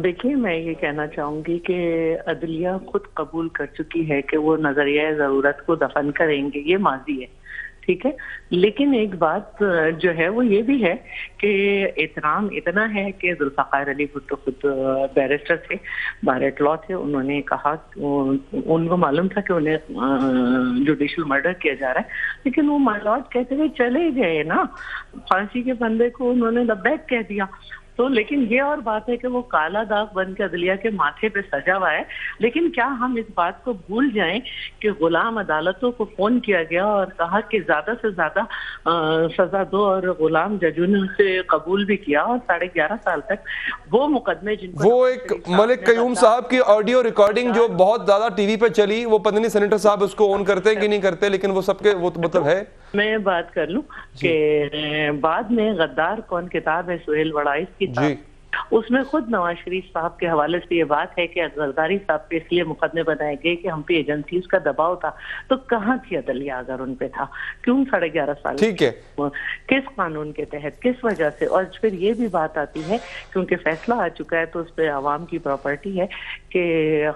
Speaker 2: دیکھیے میں یہ کہنا چاہوں گی کہ عدلیہ خود قبول کر چکی ہے کہ وہ نظریہ ضرورت کو دفن کریں گے، یہ ماضی ہے، ٹھیک ہے، لیکن ایک بات جو ہے وہ یہ بھی ہے کہ احترام اتنا ہے کہ ذوالفقار علی بھٹو خود بیرسٹر تھے، بار ایٹ لا تھے، انہوں نے کہا، ان کو معلوم تھا کہ انہیں جوڈیشل مرڈر کیا جا رہا ہے، لیکن وہ مالوٹ کہتے ہوئے چلے گئے نا، پھانسی کے بندے کو انہوں نے لبیک کہہ دیا۔ तो लेकिन ये और बात है कि वो काला दाग बन के अदलिया के माथे पे सजा हुआ है, लेकिन क्या हम इस बात को भूल जाएं कि गुलाम अदालतों को फोन किया गया और कहा कि ज्यादा से ज्यादा सजा दो, और गुलाम जजों ने उसे कबूल भी किया, और 11.5 साल तक वो मुकदमे जिनको
Speaker 1: वो एक मलिक कयूम साहब की ऑडियो रिकॉर्डिंग जो बहुत ज्यादा टीवी पे चली, वो पता नहीं सेनेटर साहब उसको ऑन करते हैं कि नहीं करते, लेकिन वो सबके वो तो मतलब है।
Speaker 2: मैं बात कर लूं कि बाद में गद्दार कौन किताब है सुहेल वड़ाइस की, उसमें खुद नवाज शरीफ साहब के हवाले से ये बात है कि जरदारी साहब पे इसलिए मुकदमे बनाए गए कि हम पे एजेंसीज का दबाव था। तो कहाँ थी अदलिया अगर उन पे था? क्यों 11.5 साल?
Speaker 1: ठीक है,
Speaker 2: किस कानून के तहत, किस वजह से? और फिर ये भी बात आती है क्योंकि फैसला आ चुका है तो उस पर आवाम की प्रॉपर्टी है कि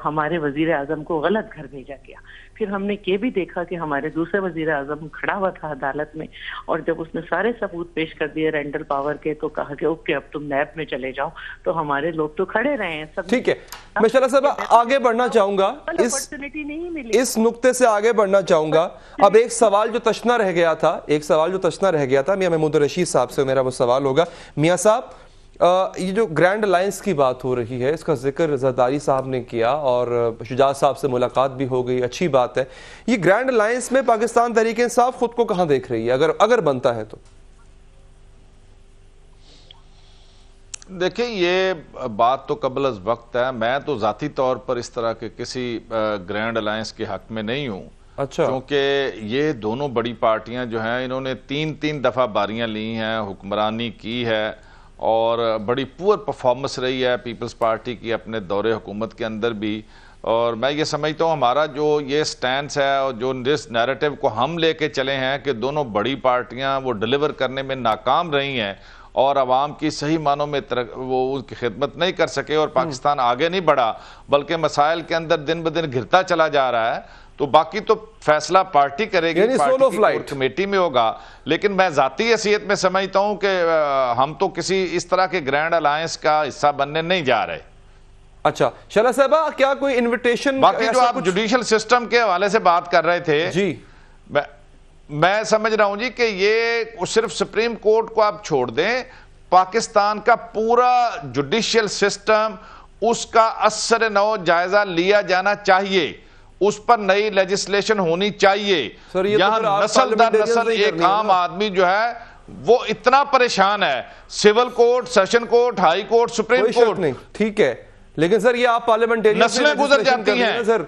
Speaker 2: हमारे वजीर आजम को गलत घर भेजा गया। फिर हमने ये भी देखा कि हमारे दूसरे वजीर आजम खड़ा हुआ था अदालत में, और जब उसने सारे सबूत पेश कर दिए रेंडल पावर के, तो कहा कि ओके अब तुम नैब में चले जाओ, तो हमारे लोग तो खड़े रहे हैं सब।
Speaker 1: ठीक है, मैं शला साहब आगे बढ़ना चाहूंगा,
Speaker 2: अपॉर्चुनिटी नहीं मिली,
Speaker 1: इस नुक्ते से आगे बढ़ना चाहूंगा। अब एक सवाल जो तशना रह गया था, मियां महमूद रशीद साहब से मेरा वो सवाल होगा। मियां साहब, ये जो ग्रैंड अलायंस की बात हो रही है, इसका जिक्र जरदारी साहब ने किया और शुजात साहब से मुलाकात भी हो गई, अच्छी बात है। ये ग्रैंड अलायंस में पाकिस्तान तहरीक इंसाफ खुद को कहां देख रही है, अगर बनता है तो?
Speaker 4: देखिए, ये बात तो कबल अज़ वक्त है। मैं तो ज़ाती तौर पर इस तरह के किसी ग्रैंड अलायंस के हक में नहीं हूँ।
Speaker 1: अच्छा।
Speaker 4: क्योंकि ये दोनों बड़ी पार्टियां जो हैं, इन्होंने 3 दफ़ा बारियां ली हैं, हुक्मरानी की है, और बड़ी पुअर परफॉर्मेंस रही है पीपल्स पार्टी की अपने दौरे हुकूमत के अंदर भी। और मैं ये समझता हूँ हमारा जो ये स्टैंड है और जो जिस नैरेटिव को हम लेके चले हैं कि दोनों बड़ी पार्टियां वो डिलीवर करने में नाकाम रही हैं और आवाम की सही मानों में वो उसकी खिदमत नहीं कर सके और पाकिस्तान आगे नहीं बढ़ा, बल्कि मसाइल के अंदर दिन ब दिन घिरता चला जा रहा है, तो बाकी तो फैसला पार्टी करेगी, पार्टी की कोर कमेटी में होगा। लेकिन मैं जाती हैसियत में समझता हूं कि हम तो किसी इस तरह के ग्रैंड अलायंस का हिस्सा बनने नहीं जा रहे।
Speaker 1: अच्छा, शला साहबा, क्या कोई इन्विटेशन?
Speaker 4: बाकी जो आप जुडिशियल सिस्टम के हवाले से बात कर रहे थे
Speaker 1: जी,
Speaker 4: मैं समझ रहा हूं जी कि ये सिर्फ सुप्रीम कोर्ट को आप छोड़ दें, पाकिस्तान का पूरा जुडिशियल सिस्टम, उसका असर नौ जायजा लिया जाना चाहिए, उस पर नई लेजिस्लेशन होनी चाहिए। यहां नस्ल दर नस्ल एक आम आदमी जो है वो इतना परेशान है, civil court, session court, high court, supreme court
Speaker 1: नहीं, ठीक है, लेकिन सर ये आप पार्लियामेंटेरियन
Speaker 4: नस्लें गुजर जाती हैं
Speaker 1: सर,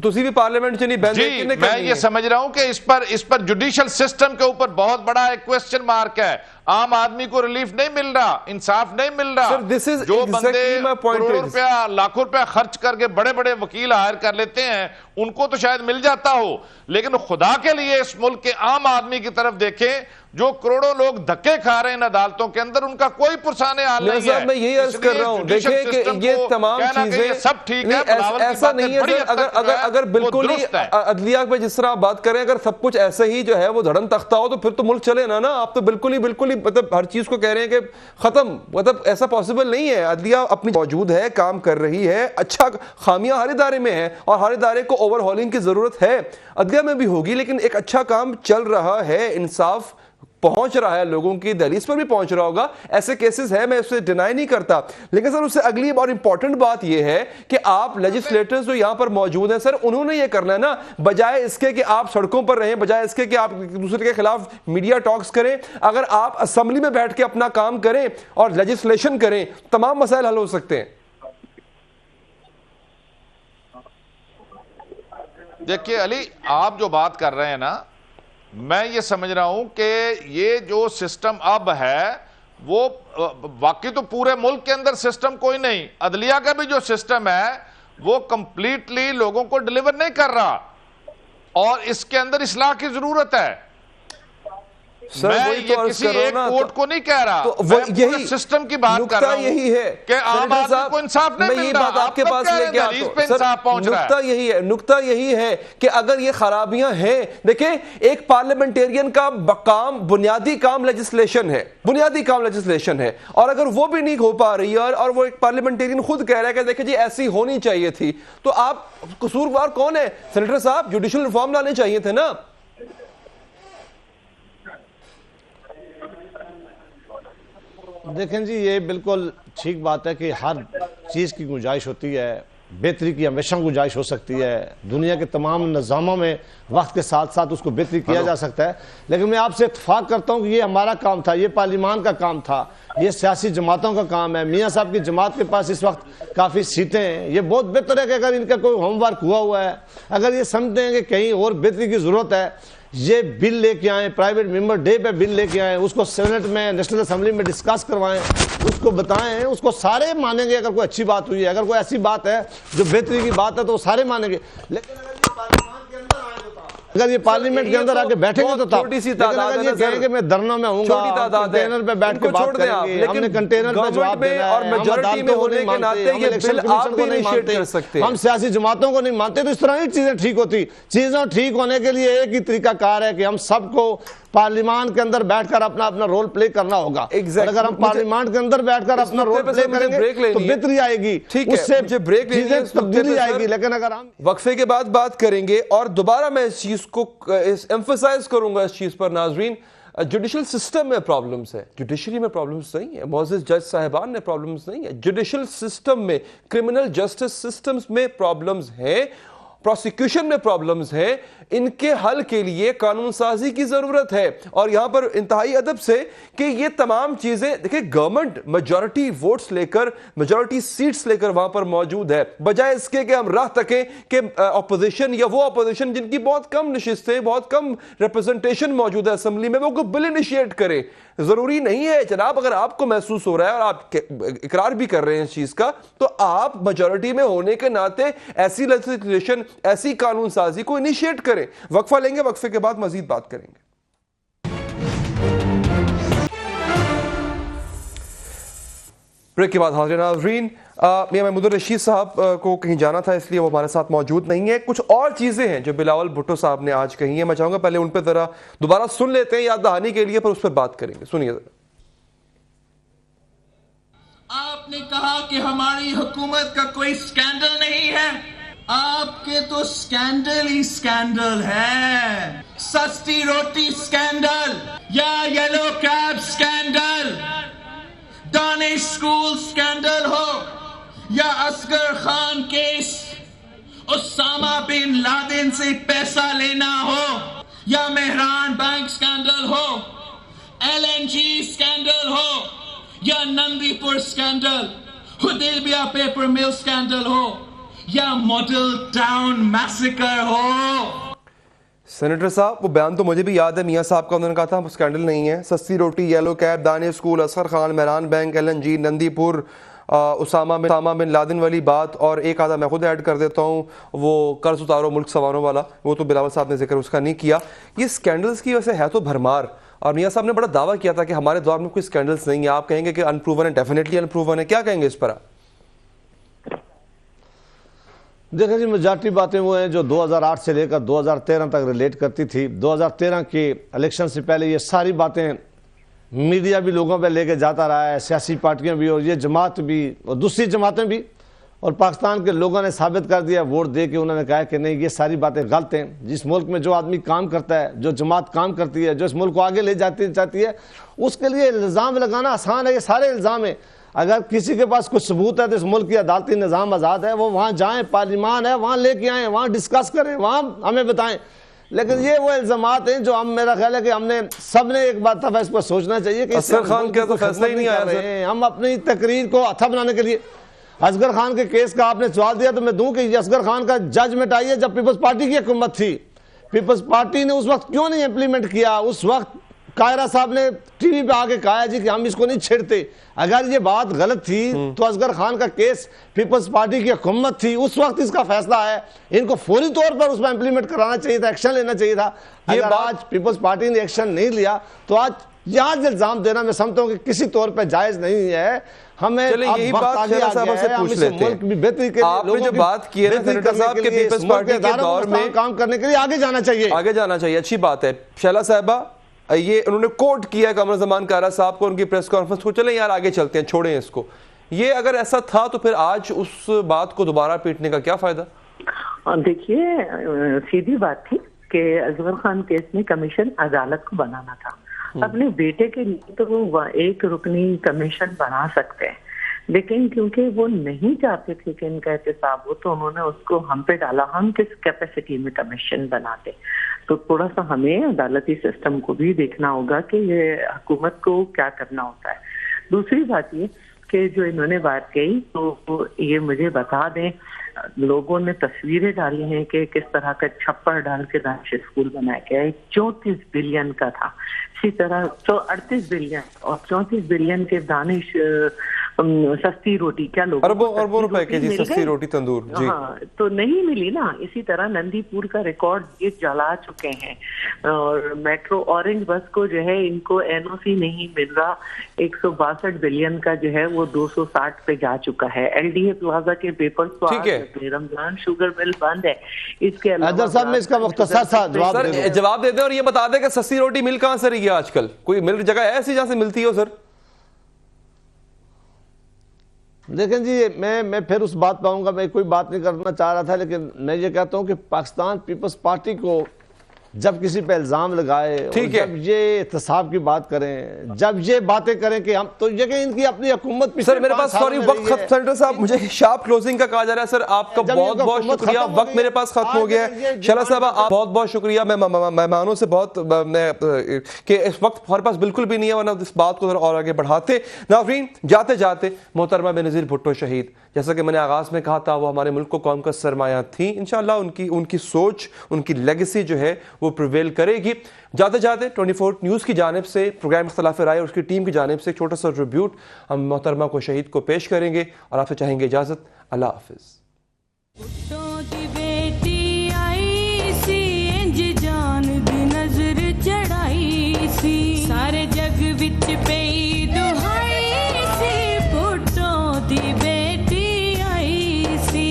Speaker 1: तुसी भी पार्लियामेंट च नहीं बैठे
Speaker 4: जी। मैं ये समझ रहा हूं कि इस पर जुडिशियल सिस्टम के ऊपर बहुत बड़ा एक क्वेश्चन मार्क है। आम आदमी को रिलीफ नहीं मिल रहा, इंसाफ नहीं मिल रहा। जो बंदे करोड़ों रुपया, लाखों रुपया खर्च करके बड़े बड़े वकील हायर कर लेते हैं, उनको तो शायद मिल जाता हो, लेकिन खुदा के लिए इस मुल्क के आम आदमी की तरफ देखें, जो करोड़ों लोग धक्के खा रहे हैं अदालतों के अंदर, उनका कोई पुरसाने हाल नहीं है।
Speaker 1: मैं यही अर्ज कर रहा हूं, देखिए कि ये तमाम चीजें
Speaker 4: सब ठीक है,
Speaker 1: ऐसा नहीं है सर। अगर बिल्कुल ही अदलिया पे जिस तरह आप बात करें, अगर सब कुछ ऐसे ही जो है वो धड़म तख्ता हो, तो फिर तो मुल्क चले ना। आप तो बिल्कुल ही मतलब हर चीज को कह रहे हैं कि खत्म, मतलब ऐसा पॉसिबल नहीं है। अदलिया अपनी मौजूद है, काम कर रही है, अच्छा, खामियां हर इदारे में है और हर इदारे को ओवरहॉलिंग की जरूरत है, अदलिया में भी होगी, लेकिन एक अच्छा काम चल रहा है, इंसाफ पहुंच रहा है, लोगों की दहलीज पर भी पहुंच रहा होगा। ऐसे केसेस है, मैं उसे डिनाई नहीं करता, लेकिन सर उससे अगली और इंपॉर्टेंट बात यह है कि आप लेजिस्लेटर्स जो यहां पर मौजूद हैं, सर उन्होंने ये करना है ना, बजाय इसके कि आप सड़कों पर रहें, बजाय इसके कि आप एक दूसरे के खिलाफ मीडिया टॉक्स करें, अगर आप असेंबली में बैठ के अपना काम करें और लेजिस्लेशन करें, तमाम मसाइल हल हो सकते हैं।
Speaker 4: देखिए अली, आप जो बात कर रहे हैं ना, मैं ये समझ रहा हूं कि ये जो सिस्टम अब है वो बाकी तो पूरे मुल्क के अंदर सिस्टम कोई नहीं, अदलिया का भी जो सिस्टम है वो कंप्लीटली लोगों को डिलीवर नहीं कर रहा और इसके अंदर इस्लाह की जरूरत है।
Speaker 1: सर
Speaker 4: मैं
Speaker 1: वही
Speaker 4: ये
Speaker 1: तो
Speaker 4: किसी एक कोर्ट को नहीं कह रहा,
Speaker 1: तो
Speaker 4: मैं
Speaker 1: यही
Speaker 4: सिस्टम की बात कर रहा हूं
Speaker 1: यही है
Speaker 4: कि आम आदमी को इंसाफ नहीं मिल रहा।
Speaker 1: बात आपके पास लेके आता हूं सर, नुक्ता यही है कि अगर ये खराबियां हैं, देखिए एक पार्लियामेंटेरियन का बुनियादी काम लेजिस्लेशन है, और अगर वो भी नहीं हो पा रही है और वो एक पार्लियामेंटेरियन खुद कह रहा है कि देखिए जी ऐसी होनी चाहिए थी, तो आप कसूरवार कौन है? सेनेटर साहब जुडिशियल रिफॉर्म लाने चाहिए थे ना।
Speaker 3: دیکھیں جی یہ بالکل ٹھیک بات ہے کہ ہر چیز کی گنجائش ہوتی ہے، بہتری کی ہمیشہ گنجائش ہو سکتی ہے، دنیا کے تمام نظاموں میں وقت کے ساتھ ساتھ اس کو بہتری کیا جا سکتا ہے، لیکن میں آپ سے اتفاق کرتا ہوں کہ یہ ہمارا کام تھا، یہ پارلیمان کا کام تھا، یہ سیاسی جماعتوں کا کام ہے۔ میاں صاحب کی جماعت کے پاس اس وقت کافی سیٹیں ہیں، یہ بہت بہتر ہے کہ اگر ان کا کوئی ہوم ورک ہوا ہے، اگر یہ سمجھتے ہیں کہ کہیں اور بہتری کی ضرورت ہے، یہ بل لے کے آئیں، پرائیویٹ ممبر ڈے پہ بل لے کے آئیں، اس کو سینٹ میں نیشنل اسمبلی میں ڈسکس کروائیں، اس کو بتائیں، اس کو سارے مانیں گے اگر کوئی اچھی بات ہوئی ہے، اگر کوئی ایسی بات ہے جو بہتری کی بات ہے تو وہ سارے مانیں گے، لیکن اگر یہ پارلیمنٹ کے اندر آ کے بیٹھیں گے تو
Speaker 1: چھوٹی سی تعداد
Speaker 3: اگر یہ کہیں کہ میں دھرنوں میں ہوں گا، کنٹینر پہ بیٹھ کے بات کریں گے، ہم نے کنٹینر پہ جواب دینا ہے،
Speaker 1: اور میجورٹی میں ہونے کے ناطے یہ بل آپ بھی انیشیٹ کر سکتے ہیں،
Speaker 3: ہم سیاسی جماعتوں کو نہیں مانتے، تو اس طرح ہی چیزیں ٹھیک ہوتی۔ چیزیں ٹھیک ہونے کے لیے ایک ہی طریقہ کار ہے کہ ہم سب کو پارلیمان کے اندر بیٹھ کر اپنا رول پلے کرنا ہوگا، اور اگر ہم پارلیمان کے اندر بیٹھ کر اپنا رول پلے کریں گے تو بہتری آئے گی، اس سے چیزیں تبدیلی آئے گی۔ لیکن اگر ہم
Speaker 1: وقفے کے بعد بات کریں گے، اور دوبارہ میں اس چیز کو ایمفسائز کروں گا اس چیز پر ناظرین، جوڈیشل سسٹم میں پرابلمز ہے، جوڈیشری میں پرابلمز نہیں ہے، معزز جج صاحبان نے پرابلمز نہیں ہے، جوڈیشل سسٹم میں، کرمنل جسٹس سسٹمز میں پرابلمز ہیں، پروسیکیوشن میں پرابلمز ہیں، ان کے حل کے لیے قانون سازی کی ضرورت ہے۔ اور یہاں پر انتہائی ادب سے کہ یہ تمام چیزیں دیکھیں، گورنمنٹ میجورٹی ووٹس لے کر، میجورٹی سیٹس لے کر وہاں پر موجود ہے، بجائے اس کے کہ ہم راہ تکیں کہ اپوزیشن یا وہ اپوزیشن جن کی بہت کم نشستیں، بہت کم ریپرزنٹیشن موجود ہے اسمبلی میں، وہ کوئی بل انیشیٹ کرے۔ ضروری نہیں ہے جناب، اگر آپ کو محسوس ہو رہا ہے اور آپ اقرار بھی کر رہے ہیں اس چیز کا، تو آپ میجورٹی میں ہونے کے ناطے ایسی لیجسلیشن، ایسی قانون سازی کو انیشیٹ کریں۔ وقفہ لیں گے، وقفے کے بعد مزید بات کریں گے۔ بریک کے بعد حاضر ناظرین، میاں محمود الرشید صاحب کو کہیں جانا تھا اس لیے وہ ہمارے ساتھ موجود نہیں ہے۔ کچھ اور چیزیں ہیں جو بلاول بھٹو صاحب نے آج کہی ہیں، میں چاہوں گا پہلے ان پہ ذرا دوبارہ سن لیتے ہیں یاد دہانی کے لیے، پھر اس پر بات کریں گے۔ سنیے ذرا۔
Speaker 5: آپ نے کہا کہ ہماری حکومت کا کوئی سکینڈل نہیں ہے، آپ کے تو سکینڈل ہی سکینڈل ہے۔ سستی روٹی سکینڈل، یا yellow cab scandal, Danish school scandal ہو، یا Asghar Khan case, Osama bin Laden سے پیسہ لینا ہو، یا مہران بینک سکینڈل ہو، LNG سکینڈل ہو، یا Nandipur scandal, Hudaibiya paper mill scandal ہو، یا ماڈل ٹاؤن میسیکر ہو۔
Speaker 1: سینیٹر صاحب، وہ بیان تو مجھے بھی یاد ہے میاں صاحب کا، انہوں نے کہا تھا وہ سکینڈل نہیں ہے، سستی روٹی، yellow cab, Danish school, Asghar Khan, Mehran bank, LNG، Nandipur, Osama bin Laden والی بات، اور ایک آدھا میں خود ایڈ کر دیتا ہوں، وہ قرض اتارو ملک سنوارو والا، وہ تو بلاول صاحب نے ذکر اس کا نہیں کیا۔ یہ سکینڈلز کی وجہ سے ہے تو بھرمار، اور میاں صاحب نے بڑا دعویٰ کیا تھا کہ ہمارے دور میں کوئی سکینڈلز نہیں ہے۔ آپ کہیں گے کہ انپروون ہے، ڈیفینیٹلی انپروون ہے، کیا کہیں گے اس پر آپ؟
Speaker 3: دیکھیں جی، میجارٹی باتیں وہ ہیں جو 2008 سے لے کر 2013 تک ریلیٹ کرتی تھی۔ 2013 کے الیکشن سے پہلے یہ ساری باتیں میڈیا بھی لوگوں پہ لے کے جاتا رہا ہے، سیاسی پارٹیاں بھی، اور یہ جماعت بھی، اور دوسری جماعتیں بھی، اور پاکستان کے لوگوں نے ثابت کر دیا ووٹ دے کے، انہوں نے کہا کہ نہیں، یہ ساری باتیں غلط ہیں۔ جس ملک میں جو آدمی کام کرتا ہے، جو جماعت کام کرتی ہے، جو اس ملک کو آگے لے جاتی چاہتی ہے، اس کے لیے الزام لگانا آسان ہے۔ یہ سارے الزام ہیں، اگر کسی کے پاس کچھ ثبوت ہے تو اس ملک کی عدالتی نظام آزاد ہے، وہ وہاں جائیں، پارلیمان ہے وہاں لے کے آئیں، وہاں ڈسکس کریں، وہاں ہمیں بتائیں۔ لیکن یہ وہ الزامات ہیں جو ہم، میرا خیال ہے کہ ہم نے سب نے ایک بات دفعہ اس پر سوچنا چاہیے کہ
Speaker 1: اصغر خان کا تو فیصلہ ہی نہیں آیا،
Speaker 3: ہم اپنی تقریر کو اچھا بنانے کے لیے اصغر خان کے کیس کا آپ نے سوال دیا تو میں دوں کہ اصغر خان کا ججمنٹ آئی ہے جب پیپلز پارٹی کی حکومت تھی۔ پیپلز پارٹی نے اس وقت کیوں نہیں امپلیمنٹ کیا؟ اس وقت قاہرہ صاحب نے ٹی وی پہ آ کے کہا جی کہ ہم اس کو نہیں چھیڑتے۔ اگر یہ بات غلط تھی تو اصغر خان کا کیس پیپلز پارٹی کی حکومت تھی، اس وقت اس کا فیصلہ ہے، ان کو فوری طور پر اس میں امپلیمنٹ کرانا چاہیے تھا، ایکشن لینا چاہیے تھا۔ اگر آج پیپلز پارٹی نے ایکشن نہیں لیا تو آج الزام دینا میں سمجھتا ہوں کہ کسی طور پہ جائز نہیں ہے۔ ہمیں
Speaker 1: یہی بات شیلا صاحب سے پوچھ لیتے ہیں، آپ نے جو بات کی ہے نا سینیٹر صاحب کہ پیپلز پارٹی کے دور میں
Speaker 3: کام کرنے کے لیے آگے جانا چاہیے،
Speaker 1: اچھی بات ہے۔ شیلا صاحبہ، یہ انہوں نے کوٹ کیا قمر زمان قاہرہ صاحب کو ان کی پریس کانفرنس کو، چلیں یار آگے چلتے ہیں، چھوڑیں اس کو۔ یہ اگر ایسا تھا تو پھر آج اس بات کو دوبارہ پیٹنے کا کیا فائدہ؟
Speaker 2: دیکھیے، سیدھی بات تھی کہ اصغر خان کیس میں کمیشن عدالت کو بنانا تھا، اپنے بیٹے کے لیے تو وہ 1 رکنی کمیشن بنا سکتے ہیں، لیکن کیونکہ وہ نہیں چاہتے تھے کہ ان کا احتساب ہو تو انہوں نے اس کو ہم پہ ڈالا، ہم کس کیپیسٹی میں کمیشن بناتے. تو تھوڑا سا ہمیں عدالتی سسٹم کو بھی دیکھنا ہوگا کہ یہ حکومت کو کیا کرنا ہوتا ہے. دوسری بات یہ کہ جو انہوں نے بات کہی تو یہ مجھے بتا دیں، لوگوں نے تصویریں ڈالی ہیں کہ کس طرح کا چھپر ڈال کے دانش اسکول بنایا گیا ہے، 34 بلین کا تھا. اسی طرح 38 بلین اور 34 بلین کے دانش سستی روٹی، کیا لوگ
Speaker 1: اربوں روپے کی جی سستی روٹی تندور جی
Speaker 2: ہاں تو نہیں ملی نا. اسی طرح نندی پور کا ریکارڈ یہ جلا چکے ہیں، اور میٹرو اورنج بس کو جو ہے ان کو NOC نہیں مل رہا، 162 بلین کا جو ہے وہ 260 پہ جا چکا ہے. LDA پلازا کے پیپر تو رمضان شوگر مل بند ہے. اس کے علاوہ
Speaker 3: صاحب میں اس کا مختصر سا
Speaker 1: جواب دے دیں اور یہ بتا دیں کہ سستی روٹی مل کہاں سے رہی ہے آج کل؟ کوئی مل جگہ ایسی جہاں سے ملتی ہو سر؟
Speaker 3: لیکن جی میں پھر اس بات پاؤں گا، میں کوئی بات نہیں کرنا چاہ رہا تھا، لیکن میں یہ کہتا ہوں کہ پاکستان پیپلز پارٹی کو جب کسی پہ الزام لگائے اور جب یہ احتساب کی بات کریں، جب یہ باتیں کریں کہ ہم تو یہ کہ ان کی اپنی حکومت
Speaker 1: سر میرے پاس سوری وقت ختم، سینیٹر صاحب مجھے شارپ کلوزنگ کا کہا جا رہا ہے. سر آپ کا بہت بہت شکریہ، وقت میرے پاس ختم ہو گیا ہے. شعلہ صاحب آپ بہت بہت شکریہ. میں مہمانوں سے بہت کہ اس وقت ہمارے پاس بالکل بھی نہیں ہے ورنہ اس بات کو اور آگے بڑھاتے. ناظرین جاتے جاتے محترمہ بینظیر بھٹو شہید، جیسا کہ میں نے آغاز میں کہا تھا، وہ ہمارے ملک کو قوم کا سرمایہ تھیں. انشاءاللہ ان کی سوچ، ان کی لیگیسی جو ہے وہ پریویل کرے گی. جاتے جاتے 24 نیوز کی جانب سے، پروگرام اختلاف رائے اور اس کی ٹیم کی جانب سے چھوٹا سا ٹریبیوٹ ہم محترمہ کو شہید کو پیش کریں گے اور آپ سے چاہیں گے اجازت. اللہ حافظ.
Speaker 6: سارے جگ وچ پئی دہائی سی، پٹوں دی بیٹی آئی سی.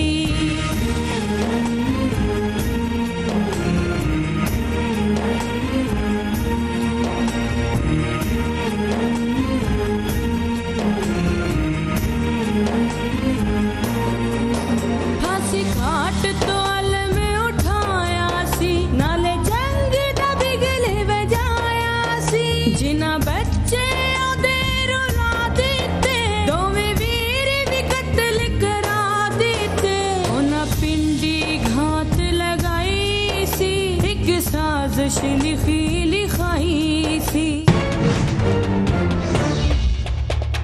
Speaker 6: پھانسی گھاٹ تو علم اٹھایا سی، نالے جنگ دا بگل بجایا سی. جنہ بچے دیر رلا دیتے، دوویں ویر بھی قتل کرا دیتے. انہاں پنڈی گھات لگائی سی، ایک سازش لکھی